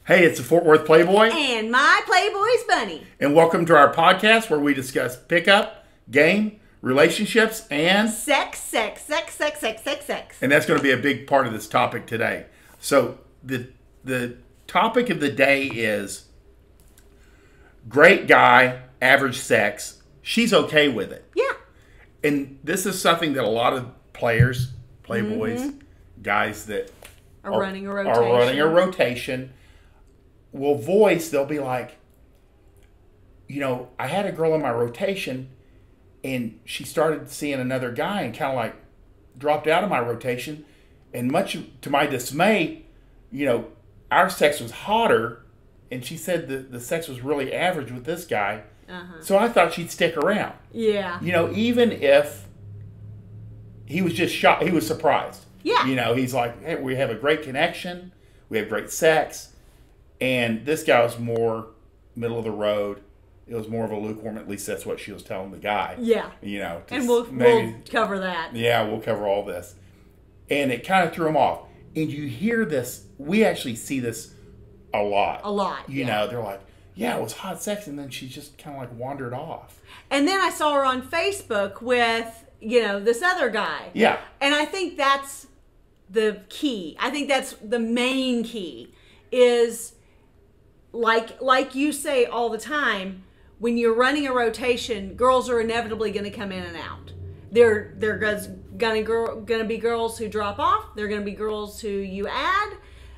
Hey, it's the Fort Worth Playboy. And my Playboys Bunny. And welcome to our podcast where we discuss pickup, game, relationships, and... Sex. And that's going to be a big part of this topic today. So the topic of the day is great guy, average sex. She's okay with it. Yeah. And this is something that a lot of players, Playboys, guys that are running a rotation will voice. They'll be like, I had a girl in my rotation and she started seeing another guy and kind of like dropped out of my rotation. And much to my dismay, our sex was hotter, and she said the sex was really average with this guy. So I thought she'd stick around. Yeah. Even if he was just shocked, he was surprised. Yeah. He's like, hey, we have a great connection, we have great sex, and this guy was more middle of the road. It was more of a lukewarm. At least that's what she was telling the guy. Yeah. And we'll cover that. Yeah, we'll cover all this. And it kind of threw him off. And you hear this. We actually see this a lot. They're like, yeah, it was hot sex, and then she just kind of like wandered off. And then I saw her on Facebook with, this other guy. Yeah. And I think that's the key. I think that's the main key is like you say all the time, when you're running a rotation, girls are inevitably going to come in and out. They're going to be girls who drop off. They're going to be girls who you add.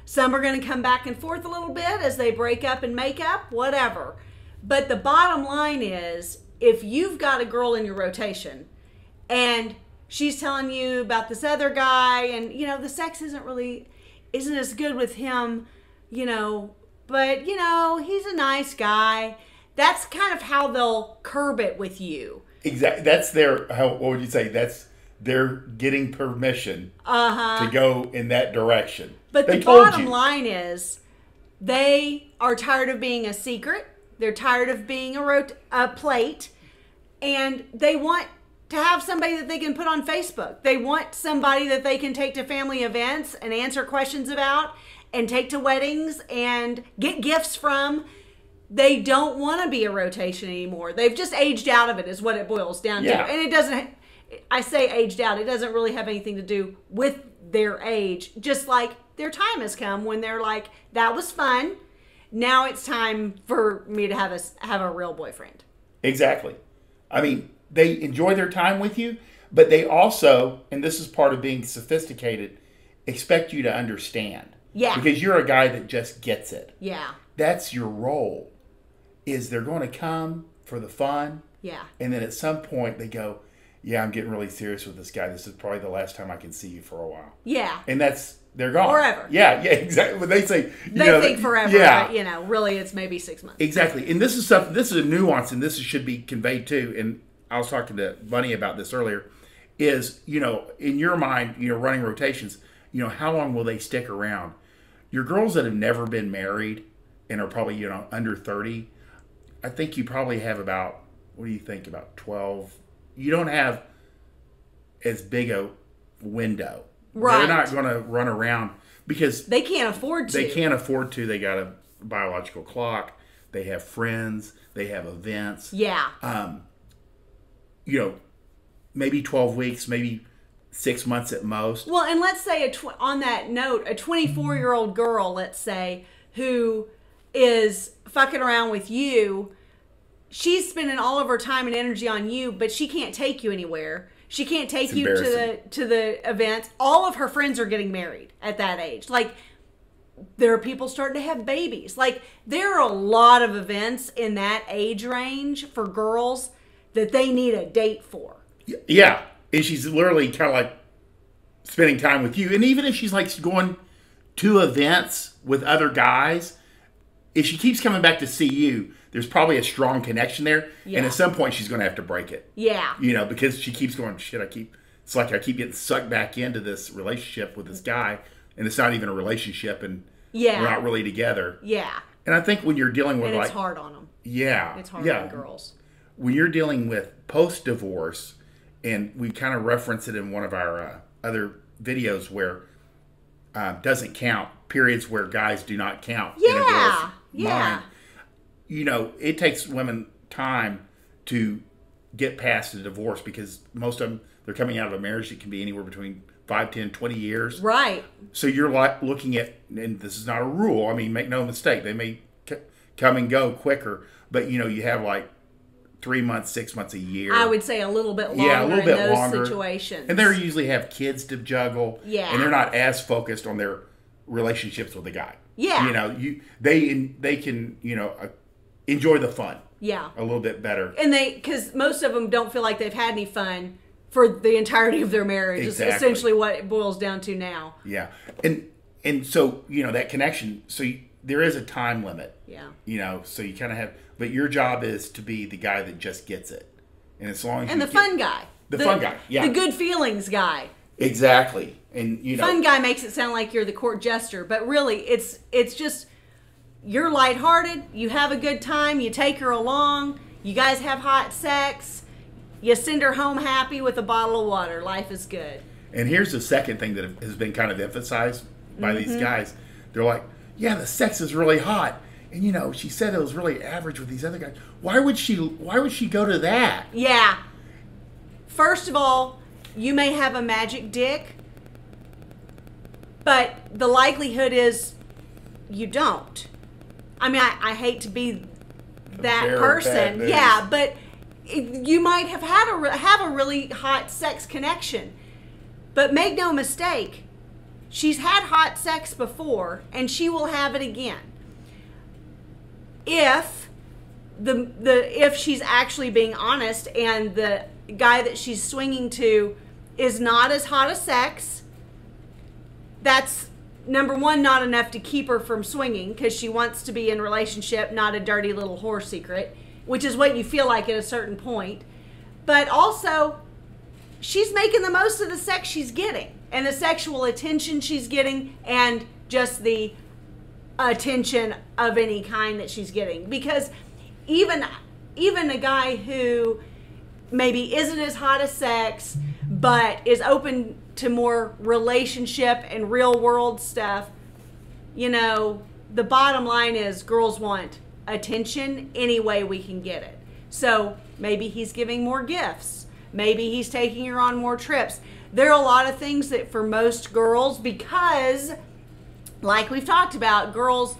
Some are going to come back and forth a little bit as they break up and make up, whatever. But the bottom line is, if you've got a girl in your rotation and she's telling you about this other guy and, the sex isn't as good with him, but, he's a nice guy. That's kind of how they'll curb it with you. Exactly. That's what would you say? They're getting permission to go in that direction. But the bottom line is, they are tired of being a secret. They're tired of being a plate. And they want to have somebody that they can put on Facebook. They want somebody that they can take to family events and answer questions about and take to weddings and get gifts from. They don't want to be a rotation anymore. They've just aged out of it is what it boils down to. And it doesn't, I say aged out, it doesn't really have anything to do with their age. Just like their time has come when they're like, that was fun. Now it's time for me to have a real boyfriend. Exactly. I mean, they enjoy their time with you, but they also, and this is part of being sophisticated, expect you to understand. Yeah. Because you're a guy that just gets it. Yeah. That's your role. Is they're going to come for the fun. Yeah. And then at some point they go, yeah, I'm getting really serious with this guy. This is probably the last time I can see you for a while. Yeah. And they're gone. Forever. Yeah, exactly. When they say... They think forever, but, really it's maybe 6 months. Exactly. And this is a nuance, and this should be conveyed too. And I was talking to Bunny about this earlier, is, in your mind, running rotations, how long will they stick around? Your girls that have never been married and are probably, under 30, I think you probably have about, what do you think, about 12? You don't have as big a window. Right. They're not going to run around because... They can't afford to. They can't afford to. They got a biological clock. They have friends. They have events. Yeah. Maybe 12 weeks, maybe 6 months at most. Well, and let's say, on that note, a 24-year-old girl, let's say, who is fucking around with you, she's spending all of her time and energy on you, but she can't take you anywhere. She can't take you to the events. All of her friends are getting married at that age. Like, there are people starting to have babies. Like, there are a lot of events in that age range for girls that they need a date for. Yeah. And she's literally kind of like spending time with you. And even if she's like going to events with other guys, if she keeps coming back to see you, there's probably a strong connection there. Yeah. And at some point, she's going to have to break it. Yeah. Because she keeps going, shit, it's like I keep getting sucked back into this relationship with this guy, and it's not even a relationship, and we're not really together. Yeah. And I think when you're dealing with, and it's hard on them. Yeah. It's hard on girls. When you're dealing with post-divorce, and we kind of reference it in one of our other videos where doesn't count, periods where guys do not count. Yeah, in a girl's yeah. mind. You know, it takes women time to get past a divorce because most of them, they're coming out of a marriage that can be anywhere between 5, 10, 20 years. Right. So you're like looking at, and this is not a rule. I mean, make no mistake, they may come and go quicker, but you know, you have like 3 months, 6 months, a year. I would say a little bit longer a little bit in those longer. situations. And they usually have kids to juggle. Yeah. And they're not as focused on their relationships with the guy. Yeah. You know, they can, you know, enjoy the fun. Yeah. A little bit better. And because most of them don't feel like they've had any fun for the entirety of their marriage. Exactly. Is essentially what it boils down to now. Yeah. And so, you know, that connection, so there is a time limit. Yeah. You know, so you kind of have, but your job is to be the guy that just gets it. And as long as and you the fun guy. The fun guy, yeah. The good feelings guy. Exactly. And, you know. Fun guy makes it sound like you're the court jester, but really it's just, you're lighthearted, you have a good time, you take her along, you guys have hot sex, you send her home happy with a bottle of water. Life is good. And here's the second thing that has been kind of emphasized by these guys. They're like, yeah, the sex is really hot. And, you know, she said it was really average with these other guys. Why would she go to that? Yeah. First of all, you may have a magic dick, but the likelihood is you don't. I mean, I hate to be that person. Yeah, but you might have had a really hot sex connection. But make no mistake, she's had hot sex before, and she will have it again. If if she's actually being honest, and the guy that she's swinging to is not as hot as sex, that's number one, not enough to keep her from swinging because she wants to be in a relationship, not a dirty little whore secret, which is what you feel like at a certain point. But also, she's making the most of the sex she's getting and the sexual attention she's getting and just the attention of any kind that she's getting. Because even a guy who maybe isn't as hot as sex but is open to more relationship and real world stuff, you know, the bottom line is girls want attention any way we can get it. So maybe he's giving more gifts. Maybe he's taking her on more trips. There are a lot of things that for most girls, because like we've talked about, girls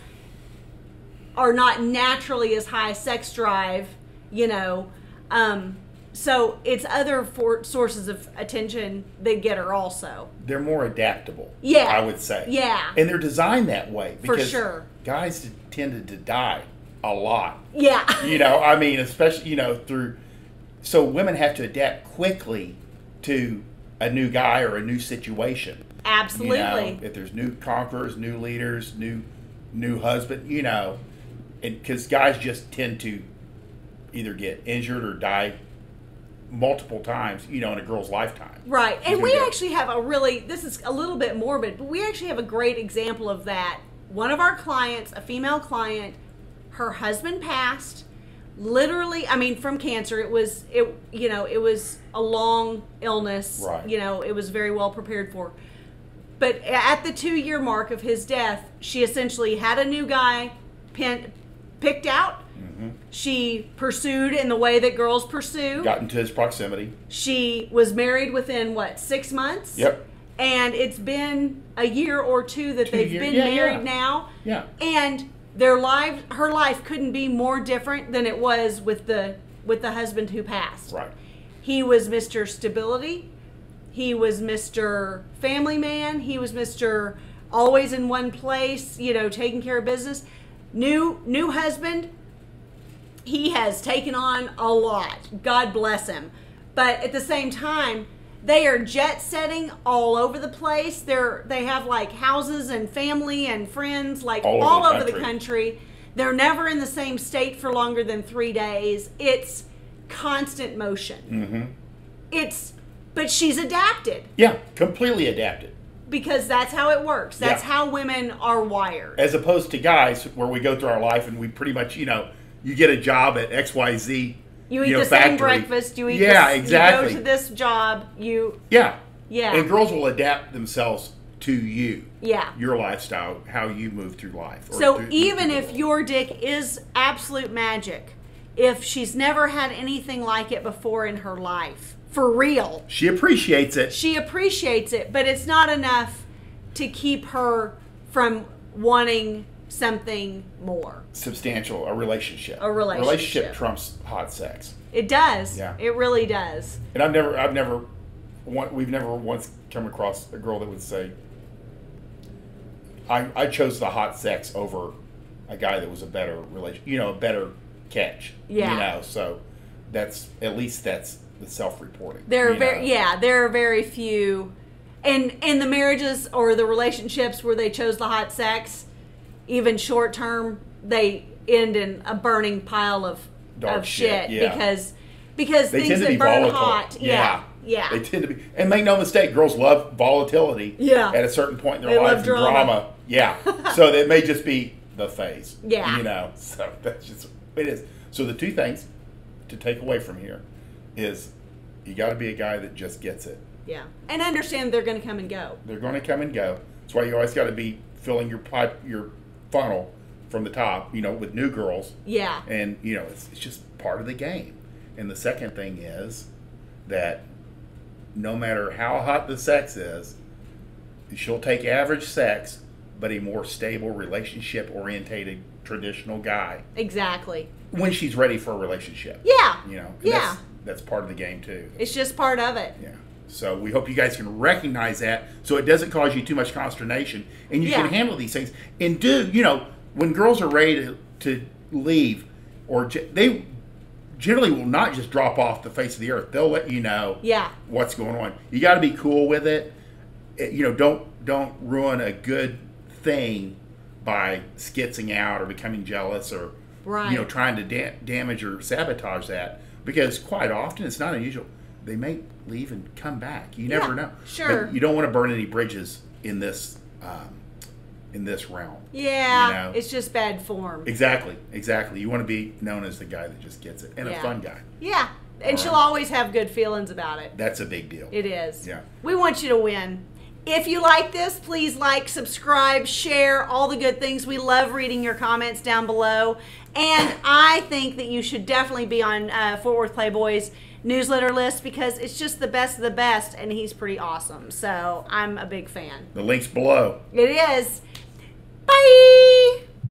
are not naturally as high sex drive, you know, so it's other sources of attention that get her also. They're more adaptable, yeah, I would say. Yeah. And they're designed that way. Because for sure. Guys tended to die a lot. Yeah. You know, I mean, especially, you know, so women have to adapt quickly to a new guy or a new situation. Absolutely. You know, if there's new conquerors, new leaders, new husband, you know, because guys just tend to either get injured or die multiple times, you know, in a girl's lifetime. Right. And we actually have this is a little bit morbid, but we actually have a great example of that. One of our clients, a female client, her husband passed, literally, I mean, from cancer. It was a long illness. Right. You know, it was very well prepared for. But at the 2-year mark of his death, she essentially had a new guy picked out. Mm-hmm. She pursued in the way that girls pursue. Got into his proximity. She was married within, 6 months? Yep. And it's been a year or two that they've been married now. Yeah. And her life couldn't be more different than it was with the husband who passed. Right. He was Mr. Stability. He was Mr. Family Man. He was Mr. Always in one place, you know, taking care of business. New husband. He has taken on a lot. God bless him. But at the same time, they are jet setting all over the place. They have like houses and family and friends like all over the country. They're never in the same state for longer than 3 days. It's constant motion. Mm-hmm. But she's adapted. Yeah, completely adapted. Because that's how it works. That's how women are wired. As opposed to guys where we go through our life and we pretty much, you know, you get a job at XYZ. You eat the same breakfast. You eat exactly. You go to this job. Yeah. Yeah. And girls will adapt themselves to you. Yeah. Your lifestyle, how you move through life. So even if your dick is absolute magic, if she's never had anything like it before in her life, for real. She appreciates it. She appreciates it, but it's not enough to keep her from wanting something more. Substantial, a relationship. A relationship. Relationship trumps hot sex. It does. Yeah. It really does. And we've never once come across a girl that would say, I chose the hot sex over a guy that was a better a better catch. Yeah. So that's the self-reporting. There are very few, and in the marriages or the relationships where they chose the hot sex, even short term, they end in a burning pile of shit because they things that burn hot. Yeah. They tend to be, and make no mistake, girls love volatility. Yeah. At a certain point in their life, love drama. Yeah. So it may just be the phase. Yeah. So that's just it is. So the two things to take away from here is you got to be a guy that just gets it. Yeah. And understand they're going to come and go. They're going to come and go. That's why you always got to be filling your funnel from the top, with new girls. Yeah. And, it's just part of the game. And the second thing is that no matter how hot the sex is, she'll take average sex, but a more stable, relationship-orientated, traditional guy. Exactly. When she's ready for a relationship. Yeah. And that's part of the game, too. It's just part of it. Yeah. So we hope you guys can recognize that so it doesn't cause you too much consternation and you can handle these things. And when girls are ready to leave, or they generally will not just drop off the face of the earth. They'll let you know what's going on. You got to be cool with it. Don't ruin a good thing by skitzing out or becoming jealous or trying to damage or sabotage that, because quite often it's not unusual. They may leave and come back. You never know. Sure. But you don't want to burn any bridges in this realm. Yeah. It's just bad form. Exactly. You want to be known as the guy that just gets it and a fun guy. Yeah. And she'll always have good feelings about it. That's a big deal. It is. Yeah. We want you to win. If you like this, please like, subscribe, share, all the good things. We love reading your comments down below. And I think that you should definitely be on Fort Worth Playboy's newsletter list because it's just the best of the best, and he's pretty awesome. So I'm a big fan. The link's below. It is. Bye!